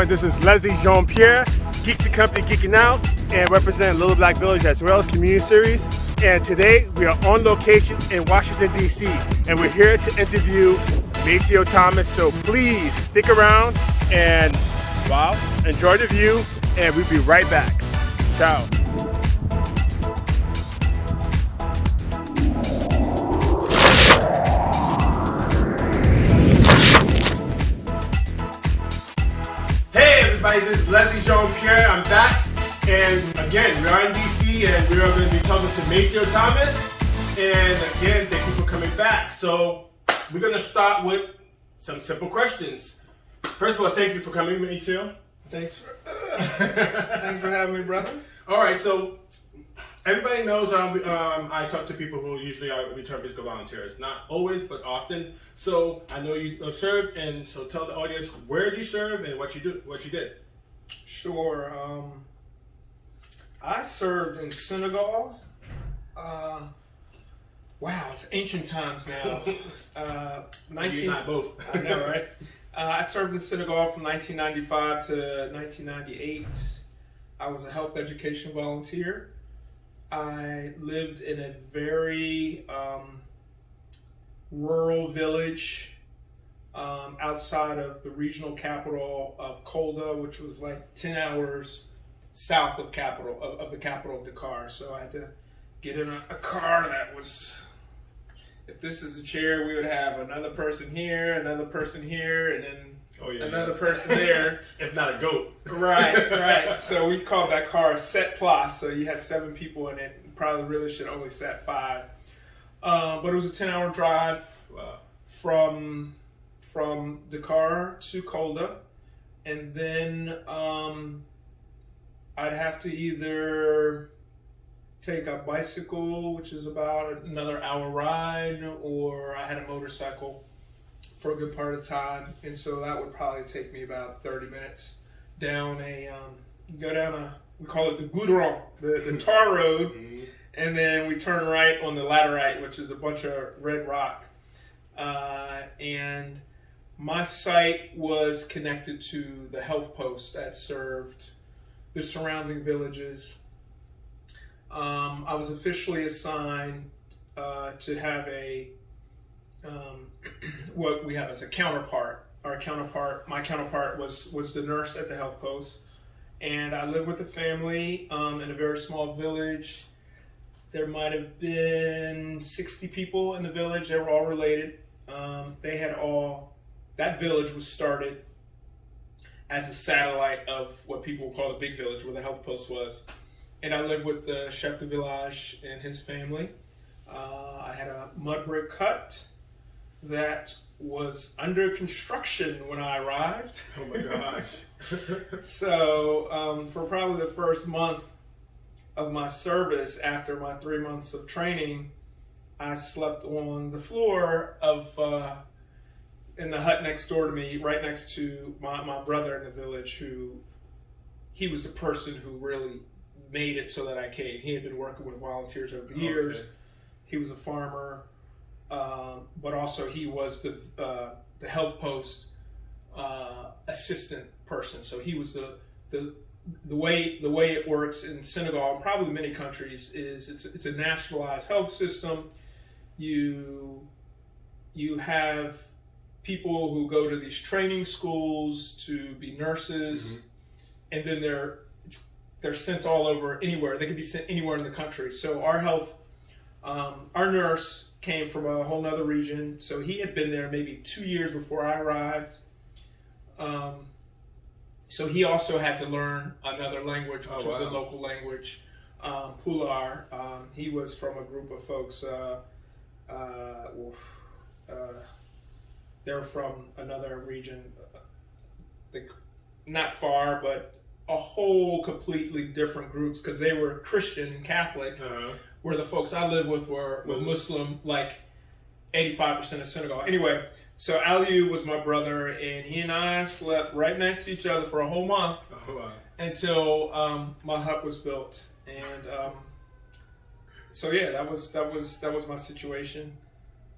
everyone. This is Leslie Jean-Pierre, Geeks and Company Geeking Out, and represent Little Black Village as well as Community Series. And today we are on location in Washington, D.C., and we're here to interview Maceo Thomas. So please stick around and, wow, enjoy the view, and we'll be right back. Ciao. This is Leslie Jean-Pierre. I'm back, and again, we are in DC, and we are going to be talking to Maceo Thomas. And again, thank you for coming back. So we're going to start with some simple questions. First of all, thank you for coming, Maceo. Thanks for having me, brother. All right, so everybody knows I talk to people who usually are return musical volunteers. Not always, but often. So I know you served, and so tell the audience where do you serve and what you did. Sure. I served in Senegal. Wow, it's ancient times now. You're not both. I know, right? I served in Senegal from 1995 to 1998. I was a health education volunteer. I lived in a very rural village outside of the regional capital of Kolda, which was like 10 hours south of the capital of Dakar. So I had to get in a car that was, if this is a chair, we would have another person here, and then another person there. If not a goat. Right. So we called that car a set place. So you had 7 people in it. You probably really should only sat 5. But it was a 10-hour drive from Dakar to Kolda, and then I'd have to either take a bicycle, which is about another hour ride, or I had a motorcycle for a good part of the time, and so that would probably take me about 30 minutes down we call it the goudron, the tar road, and then we turn right on the laterite, which is a bunch of red rock. And my site was connected to the health post that served the surrounding villages. I was officially assigned to have what we have as a counterpart. My counterpart was the nurse at the health post, and I lived with a family in a very small village. There might have been 60 people in the village. They were all related. That village was started as a satellite of what people call the big village, where the health post was. And I lived with the chef de village and his family. I had a mud brick hut that was under construction when I arrived. Oh my gosh. So for probably the first month of my service, after my 3 months of training, I slept on the floor in the hut next door to me, right next to my brother in the village, he was the person who really made it so that I came. He had been working with volunteers over the years. Okay. He was a farmer, but also he was the health post assistant person. So he was the way it works in Senegal, and probably many countries, is it's a nationalized health system. You have people who go to these training schools to be nurses, and then they're sent all over, anywhere. They could be sent anywhere in the country. So our nurse came from a whole nother region. So he had been there maybe 2 years before I arrived. So he also had to learn another language, which was a local language, Pular. He was from a group of folks. They're from another region, not far, but a whole completely different groups, because they were Christian and Catholic, where the folks I lived with were Muslim, like 85% of Senegal. Anyway, so Aliou was my brother, and he and I slept right next to each other for a whole month until my hut was built. And so yeah, that was my situation.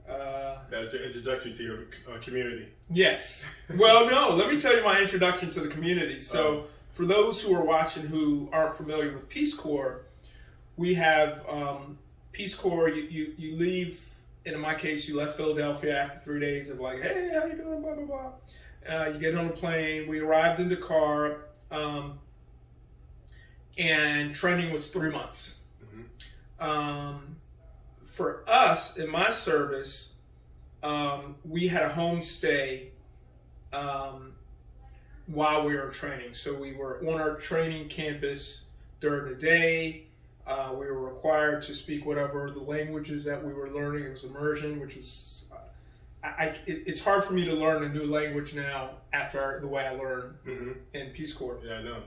That was your introduction to your community. Yes. Well, no, let me tell you my introduction to the community. So for those who are watching who aren't familiar with Peace Corps, we have Peace Corps, you leave, and in my case, you left Philadelphia after 3 days of like, hey, how you doing, blah, blah, blah. You get on a plane. We arrived in Dakar, and training was 3 months. For us, in my service, we had a homestay while we were training. So we were on our training campus during the day. We were required to speak whatever the languages that we were learning. It was immersion, which was, it's hard for me to learn a new language now after the way I learned in Peace Corps. Yeah, I know.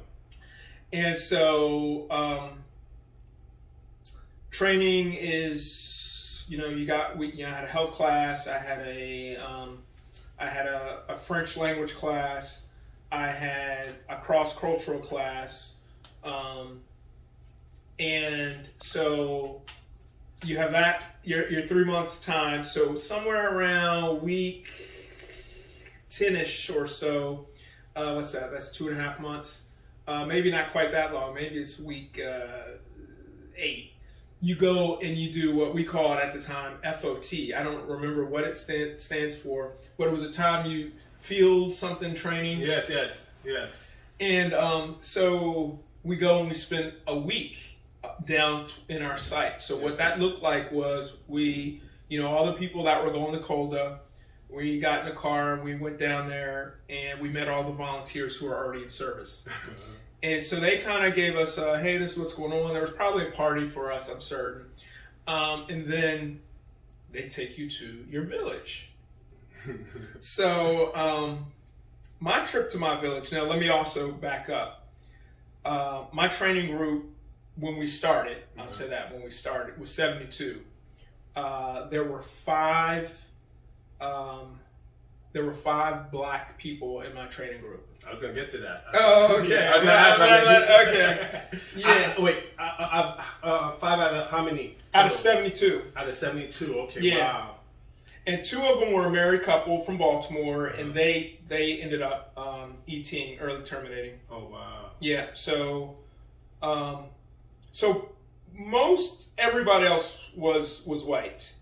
And so training is, you know, I had a health class. I had a French language class. I had a cross-cultural class. And so you have that, your 3 months time. So somewhere around week 10-ish or so, what's that? That's 2.5 months. Maybe not quite that long. Maybe it's week 8. You go and you do what we call it at the time FOT. I don't remember what it stands for, but it was a time you field something training. Yes. And so we go and we spend a week down in our site. So what that looked like was we, all the people that were going to Kolda, we got in the car and we went down there and we met all the volunteers who are already in service. And so they kind of gave us, hey, this is what's going on. There was probably a party for us, I'm certain. And then they take you to your village. So my trip to my village, now let me also back up. My training group, when we started, I'll say that, when we started, was 72. There were five black people in my training group. I was going to get to that. Oh, okay. Yeah, I was going to ask that. Okay. Yeah. Wait, 5 out of how many? Out of 72. Out of 72, okay, yeah. Wow. And 2 of them were a married couple from Baltimore, and they ended up ETing, early terminating. Oh, wow. Yeah, so most everybody else was white.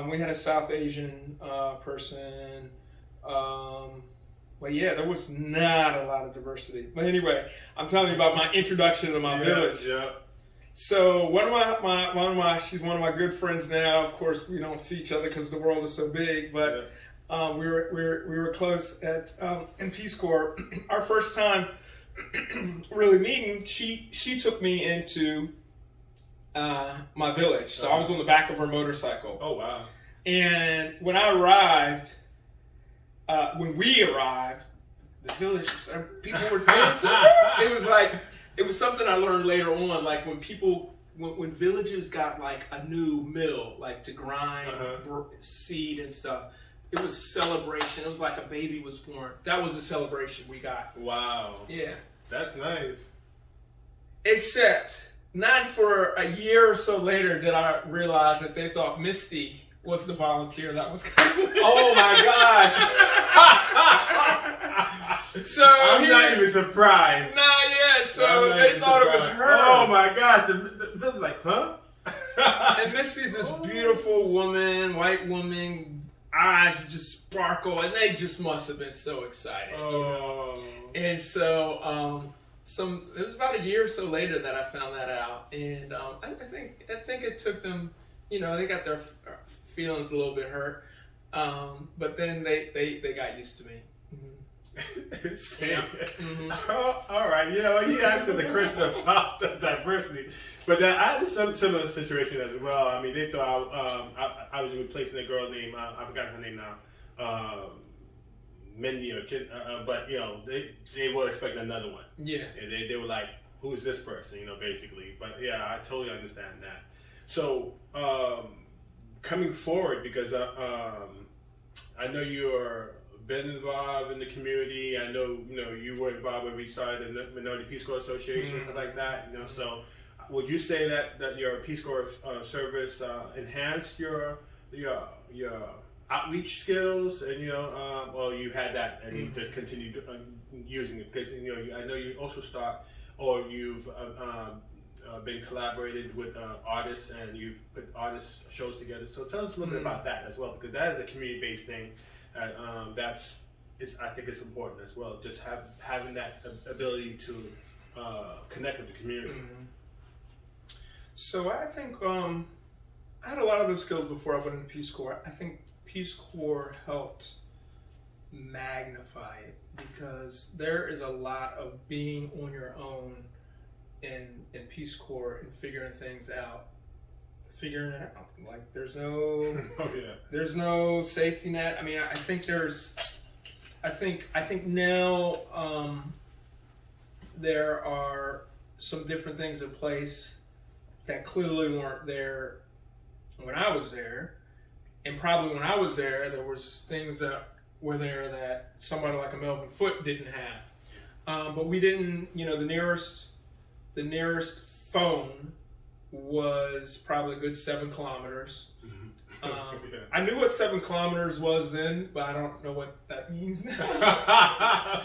We had a South Asian person. But yeah, there was not a lot of diversity. But anyway, I'm telling you about my introduction to my village. Yeah. So she's one of my good friends now. Of course, we don't see each other because the world is so big. But we were close at in Peace Corps. Our first time really meeting, she took me into my village. So I was on the back of her motorcycle. Oh wow! And when I arrived. When we arrived, the village, people were dancing. It was something I learned later on. Like when villages got like a new mill, like to grind seed and stuff, it was celebration. It was like a baby was born. That was the celebration we got. Wow. Yeah. That's nice. Except, not for a year or so later did I realize that they thought Misty was the volunteer that was coming. Oh my gosh! So I'm not even surprised. Nah, yeah. So they thought it was her. Oh my gosh! The was like, huh? And Misty's this beautiful woman, white woman, eyes just sparkle, and they just must have been so excited. Oh. And so, it was about a year or so later that I found that out, and I think it took them. They got their feelings a little bit hurt, but then they got used to me. Yeah. All right. You answered the question about the diversity, but I had some similar situation as well. I mean, they thought I was replacing a girl named I forgot her name now, Mindy or Kid, but they were expecting another one. Yeah. And they were like, "Who's this person?" Basically. But yeah, I totally understand that. So, coming forward, because I know you're been involved in the community. I know you were involved when we started the Minority Peace Corps Association, stuff like that. So, would you say that your Peace Corps service enhanced your your outreach skills, and well, you had that, and you just continued using it because I know you also you've been collaborated with artists, and you've put artist shows together. So tell us a little bit about that as well, because that is a community-based thing. I think it's important as well. Just having that ability to connect with the community. So I think I had a lot of those skills before I went into Peace Corps. I think Peace Corps helped magnify it because there is a lot of being on your own in Peace Corps and figuring things out. Like there's no there's no safety net. I mean, I think now there are some different things in place that clearly weren't there when I was there. And probably when I was there, there was things that were there that somebody like a Melvin Foote didn't have. But we didn't, the nearest phone was probably a good 7 kilometers. I knew what 7 kilometers was then, but I don't know what that means now.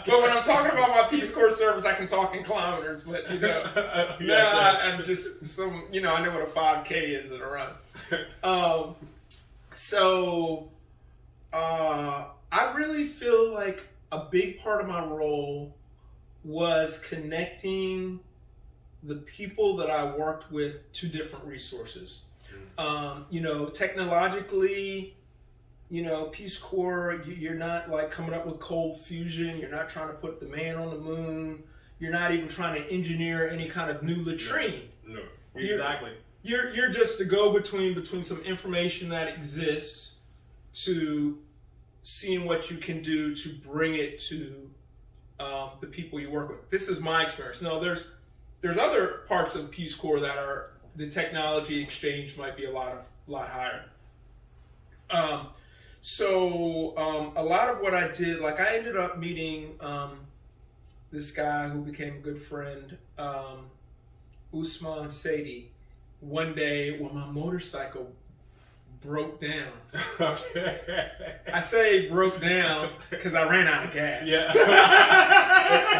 But when I'm talking about my Peace Corps service, I can talk in kilometers. But I'm just some. I know what a 5K is in a run. So I really feel like a big part of my role was connecting the people that I worked with to different resources. Technologically, Peace Corps, you're not like coming up with cold fusion. You're not trying to put the man on the moon. You're not even trying to engineer any kind of new latrine. No, exactly. You're just the go-between some information that exists to seeing what you can do to bring it to the people you work with. This is my experience. Now, there's other parts of Peace Corps that are the technology exchange might be a lot higher. So a lot of what I did, like I ended up meeting this guy who became a good friend, Usman Sadie, one day when my motorcycle broke down. I say broke down because I ran out of gas. Yeah.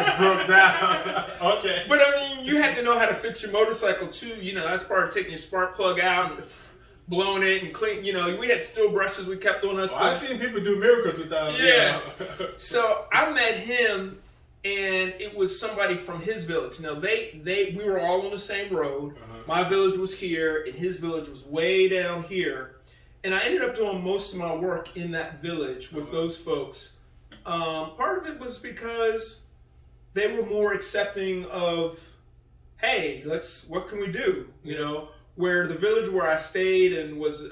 It broke down. Okay. But I mean, you had to know how to fix your motorcycle too. That's part of taking your spark plug out and blowing it and clean. We had steel brushes we kept on us. I've seen people do miracles with that. Yeah. So I met him, and it was somebody from his village. Now we were all on the same road. My village was here, and his village was way down here. And I ended up doing most of my work in that village with those folks. Part of it was because they were more accepting of, hey, what can we do? Where the village where I stayed and was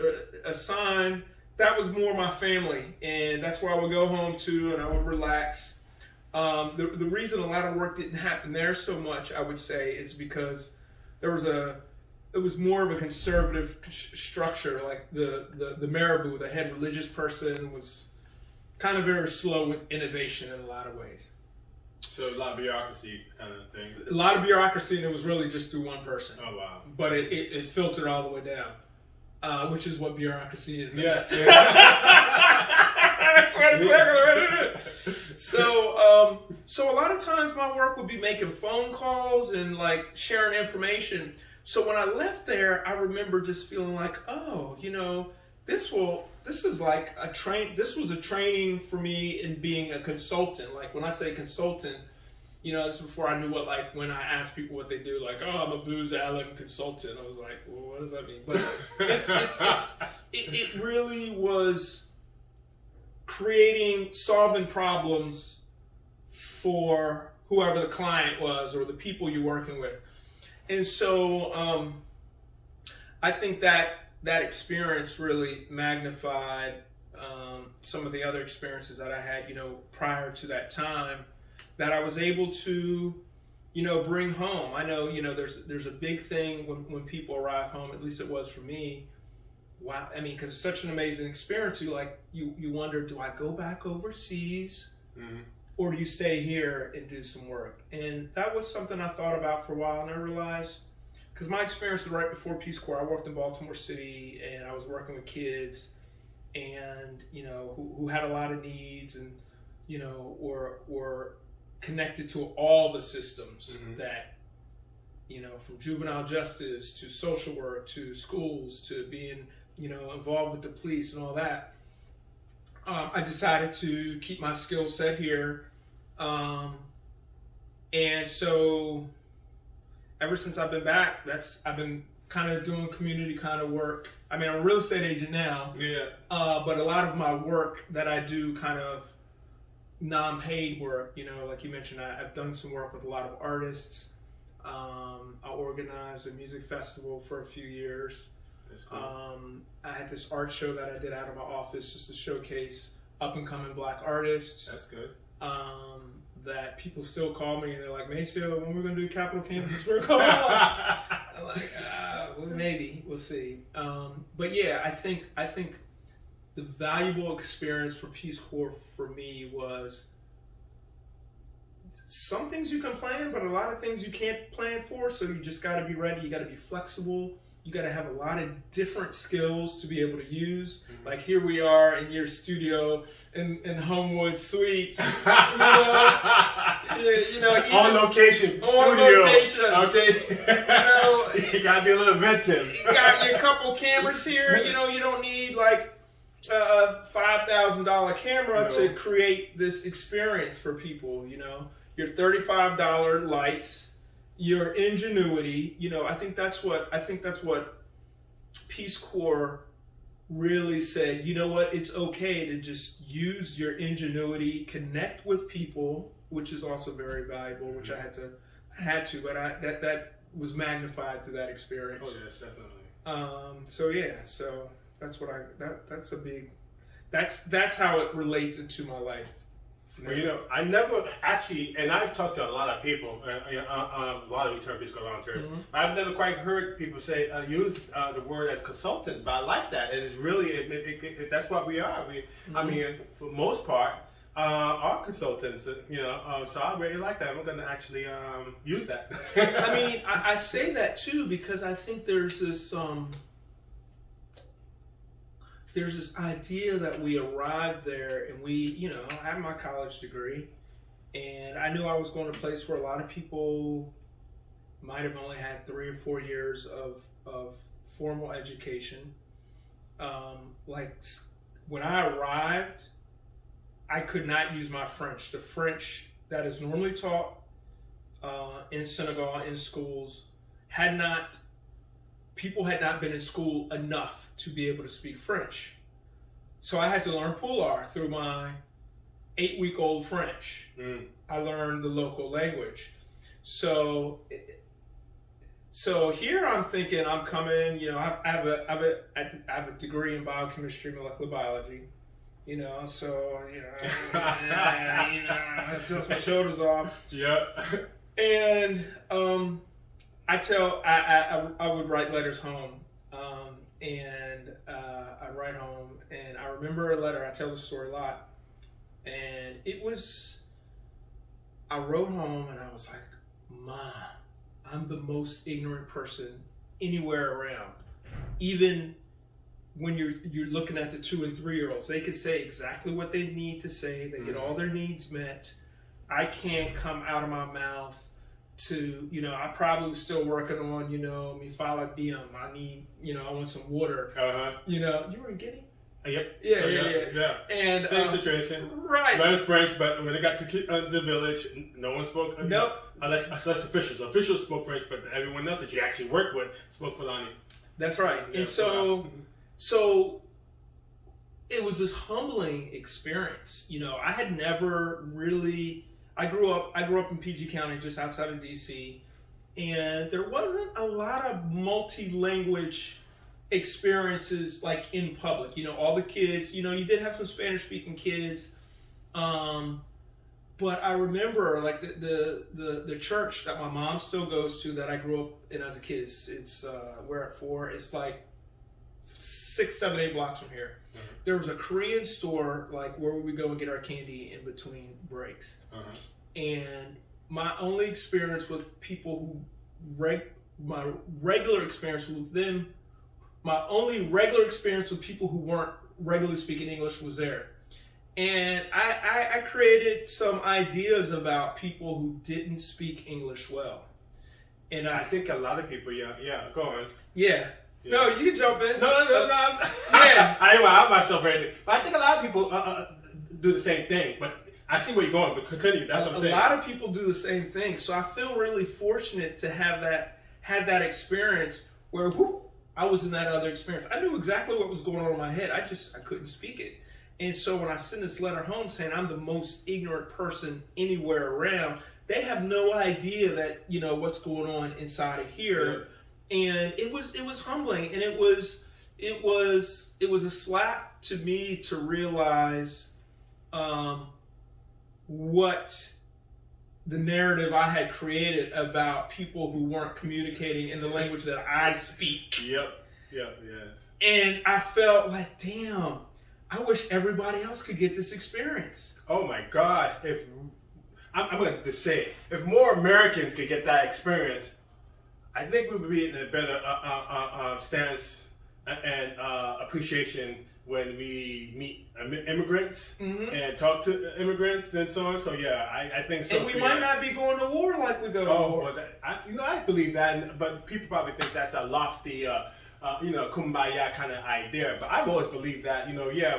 assigned, that was more my family. And that's where I would go home to, and I would relax. The reason a lot of work didn't happen there so much, I would say, is because it was more of a conservative structure. Like the Marabou, the head religious person, was kind of very slow with innovation in a lot of ways. So a lot of bureaucracy kind of thing. A lot of bureaucracy, and it was really just through one person. Oh, wow. But it filtered all the way down, which is what bureaucracy is. Yeah. That's exactly what it is. So a lot of times my work would be making phone calls and like sharing information. So when I left there, I remember just feeling like, this is like this was a training for me in being a consultant. Like when I say consultant, this is before I knew when I asked people what they do, like, oh, I'm a Booz Allen consultant. I was like, well, what does that mean? But it really was solving problems for whoever the client was or the people you're working with. And so I think that experience really magnified some of the other experiences that I had, prior to that time, that I was able to, bring home. I know, there's a big thing when people arrive home, at least it was for me. Wow, I mean, because it's such an amazing experience. You wonder, do I go back overseas? Mm-hmm. Or do you stay here and do some work? And that was something I thought about for a while, and I realized, because my experience was right before Peace Corps, I worked in Baltimore City, and I was working with kids, and who had a lot of needs, and were connected to all the systems that from juvenile justice to social work to schools to being involved with the police and all that. I decided to keep my skill set here, and so ever since I've been back, I've been kind of doing community kind of work. I mean, I'm a real estate agent now, but a lot of my work that I do, kind of non-paid work, like you mentioned, I've done some work with a lot of artists. I organized a music festival for a few years. That's cool. I had this art show that I did out of my office just to showcase up-and-coming Black artists. That's good. That people still call me and they're like, Maceo, when we're going to do Capitol Campus for a call? I'm like, well, maybe. We'll see. But yeah, I think the valuable experience for Peace Corps for me was some things you can plan, but a lot of things you can't plan for. So you just got to be ready. You got to be flexible. You got to have a lot of different skills to be able to use. Like here we are in your studio in Homewood Suites. On location. On studio. Location. Okay. You got to be a little inventive. You got your couple cameras here. You don't need like a $5,000 camera to create this experience for people. Your $35 lights. Your ingenuity, I think that's what Peace Corps really said. You know what? It's okay to just use your ingenuity, connect with people, which is also very valuable. Which I had to, but that was magnified through that experience. Oh yes, definitely. So that's how it relates into my life. Well, I never actually, and I've talked to a lot of people, a lot of return Peace Corps volunteers. I've never quite heard people say use the word as consultant, but I like that. It's really that's what we are. I mean, for the most part, are consultants. So I really like that. I'm going to actually use that. I mean, I say that too because I think there's this idea that we arrived there and we, I had my college degree and I knew I was going to a place where a lot of people might have only had 3 or 4 years of formal education. Like when I arrived, I could not use my French. The French that is normally taught in Senegal, in schools, people had not been in school enough to be able to speak French. So I had to learn Pulaar through my 8-week-old French. I learned the local language. So here I'm thinking I'm coming, I have a degree in biochemistry, molecular biology, I dust my shoulders off. Yeah. And I would write letters home. And I write home, and I remember a letter. I tell the story a lot, and I wrote home, and I was like, Mom, I'm the most ignorant person anywhere around. Even when you're looking at the 2 and 3-year-olds, they could say exactly what they need to say. They get all their needs met. I can't come out of my mouth to, I probably was still working on, me fala diem. I need, I want some water. You were in Guinea? Yep. Yeah. And same situation. Right. Learned French, but when they got to the village, no one spoke. Nope. Unless officials. Officials spoke French, but everyone else that you actually worked with spoke Fulani. That's right. Yeah, and so it was this humbling experience. I had never really. I grew up in PG County, just outside of DC, and there wasn't a lot of multi-language experiences like in public. All the kids. You did have some Spanish-speaking kids, but I remember like the church that my mom still goes to that I grew up in as a kid. It's we're at 4. It's like 6, 7, 8 blocks from here. There was a Korean store like where we would go and get our candy in between breaks. And my only experience with people my only regular experience with people who weren't regularly speaking English was there. And I created some ideas about people who didn't speak English well. And I think a lot of people, yeah, go on. Yeah. Yeah. No, you can jump in. No. Yeah. I didn't want to out myself or anything. But I think a lot of people do the same thing. But I see where you're going, but continue. That's what I'm saying. A lot of people do the same thing. So I feel really fortunate to have had that experience where I was in that other experience. I knew exactly what was going on in my head. I couldn't speak it. And so when I send this letter home saying I'm the most ignorant person anywhere around, they have no idea that, what's going on inside of here. Yeah. And it was humbling, and it was a slap to me to realize what the narrative I had created about people who weren't communicating in the language that I speak. Yep, yes. And I felt like, damn, I wish everybody else could get this experience. Oh my gosh! I'm going to say, if more Americans could get that experience, I think we would be in a better stance and appreciation when we meet immigrants and talk to immigrants and so on. So yeah, I think so. And we might not be going to war like we go to war. Well, I believe that, but people probably think that's a lofty, kumbaya kind of idea. But I've always believed that,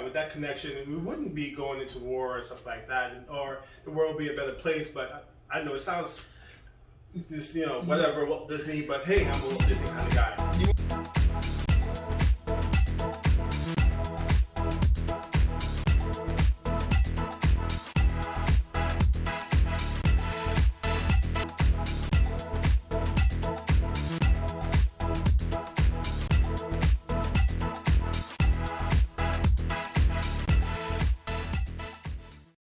with that connection, we wouldn't be going into war or stuff like that, or the world would be a better place. But I know it sounds just, whatever, Walt Disney, but hey, I'm a Walt Disney kind of guy.